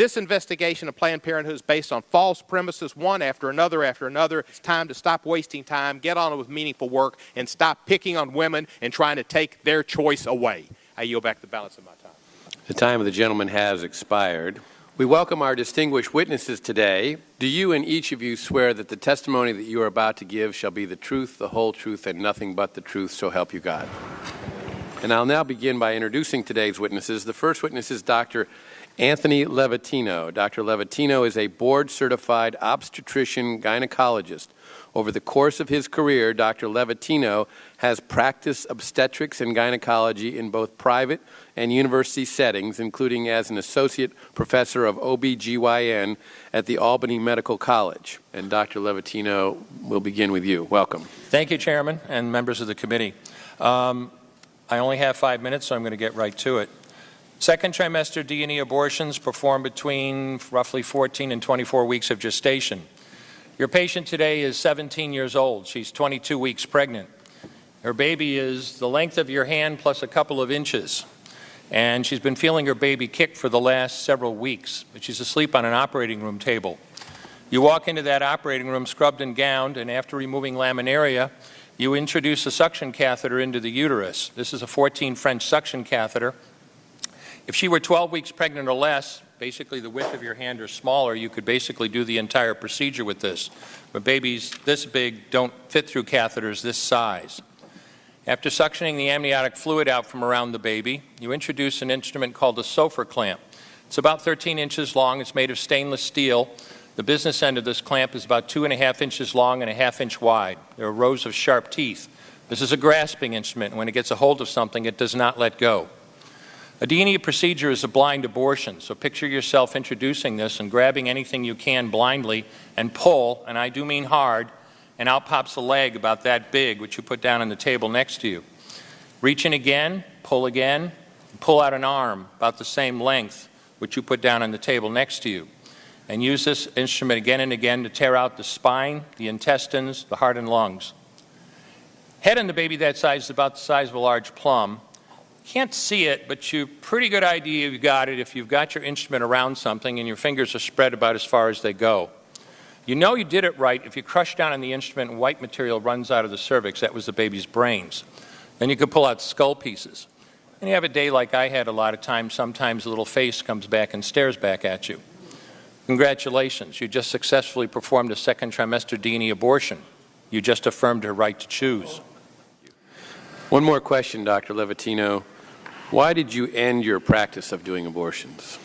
This investigation of Planned Parenthood is based on false premises, one after another after another. It's time to stop wasting time, get on with meaningful work, and stop picking on women and trying to take their choice away. I yield back the balance of my time. The time of the gentleman has expired. We welcome our distinguished witnesses today. Do you and each of you swear that the testimony that you are about to give shall be the truth, the whole truth, and nothing but the truth, so help you God? And I'll now begin by introducing today's witnesses. The first witness is Dr. Anthony Levatino. Dr. Levatino is a board-certified obstetrician gynecologist. Over the course of his career, Dr. Levatino has practiced obstetrics and gynecology in both private and university settings, including as an associate professor of OB/GYN at the Albany Medical College. And Dr. Levatino, we'll begin with you. Welcome. Thank you, Chairman and members of the committee. I only have 5 minutes, so I'm going to get right to it. Second trimester D&E abortions performed between roughly 14 and 24 weeks of gestation. Your patient today is 17 years old. She's 22 weeks pregnant. Her baby is the length of your hand plus a couple of inches. And she's been feeling her baby kick for the last several weeks, but she's asleep on an operating room table. You walk into that operating room scrubbed and gowned, and after removing laminaria, you introduce a suction catheter into the uterus. This is a 14 French suction catheter. If she were 12 weeks pregnant or less, basically the width of your hand or smaller, you could basically do the entire procedure with this. But babies this big don't fit through catheters this size. After suctioning the amniotic fluid out from around the baby, you introduce an instrument called a Sofer clamp. It's about 13 inches long. It's made of stainless steel. The business end of this clamp is about 2.5 inches long and 1/2 inch wide. There are rows of sharp teeth. This is a grasping instrument. When it gets a hold of something, it does not let go. A D&E procedure is a blind abortion, so picture yourself introducing this and grabbing anything you can blindly and pull, and I do mean hard, and out pops a leg about that big, which you put down on the table next to you. Reach in again, pull out an arm about the same length, which you put down on the table next to you, and use this instrument again and again to tear out the spine, the intestines, the heart and lungs. Head on the baby that size is about the size of a large plum. Can't see it, but you pretty good idea you've got it if you've got your instrument around something and your fingers are spread about as far as they go. You know you did it right if you crush down on the instrument and white material runs out of the cervix. That was the baby's brains. Then you could pull out skull pieces. And you have a day like I had a lot of times, sometimes a little face comes back and stares back at you. Congratulations, you just successfully performed a second trimester D&E abortion. You just affirmed her right to choose. One more question, Dr. Levatino. Why did you end your practice of doing abortions?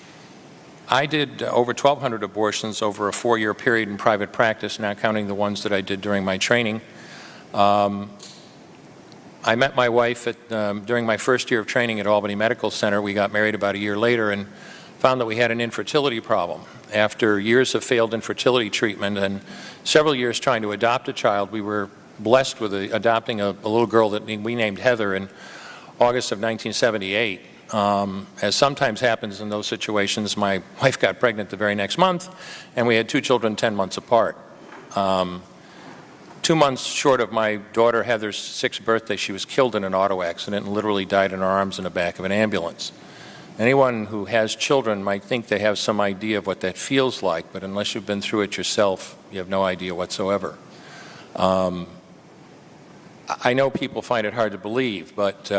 I did over 1,200 abortions over a 4-year period in private practice, not counting the ones that I did during my training. I met my wife during my first year of training at Albany Medical Center. We got married about a year later and found that we had an infertility problem. After years of failed infertility treatment and several years trying to adopt a child, we were blessed with adopting a little girl that we named Heather in August of 1978. As sometimes happens in those situations, my wife got pregnant the very next month, and we had 2 children 10 months apart. 2 months short of my daughter Heather's 6th birthday, she was killed in an auto accident and literally died in her arms in the back of an ambulance. Anyone who has children might think they have some idea of what that feels like, but unless you've been through it yourself, you have no idea whatsoever. I know people find it hard to believe, but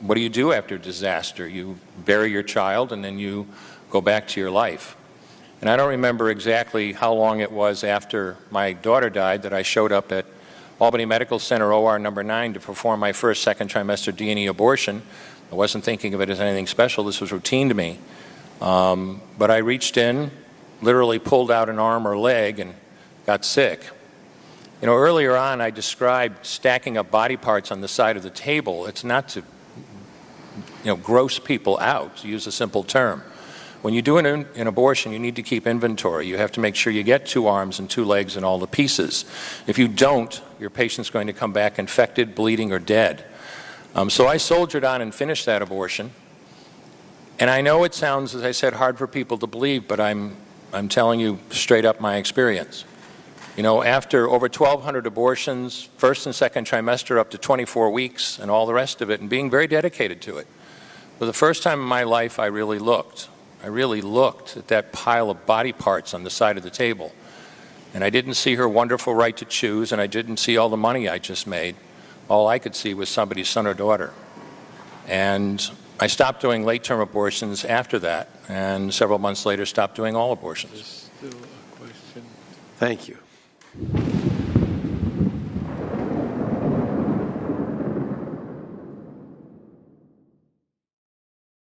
what do you do after a disaster? You bury your child and then you go back to your life. And I don't remember exactly how long it was after my daughter died that I showed up at Albany Medical Center OR number 9 to perform my first second trimester D&E abortion. I wasn't thinking of it as anything special. This was routine to me. But I reached in, literally pulled out an arm or leg and got sick. You know, earlier on I described stacking up body parts on the side of the table. It's not to, gross people out, to use a simple term. When you do an abortion, you need to keep inventory. You have to make sure you get 2 arms and 2 legs and all the pieces. If you don't, your patient's going to come back infected, bleeding, or dead. So I soldiered on and finished that abortion. And I know it sounds, as I said, hard for people to believe, but I'm telling you straight up my experience. You know, after over 1,200 abortions, first and second trimester up to 24 weeks and all the rest of it, and being very dedicated to it, for the first time in my life I really looked. I really looked at that pile of body parts on the side of the table, and I didn't see her wonderful right to choose, and I didn't see all the money I just made. All I could see was somebody's son or daughter. And I stopped doing late-term abortions after that, and several months later stopped doing all abortions. Thank you.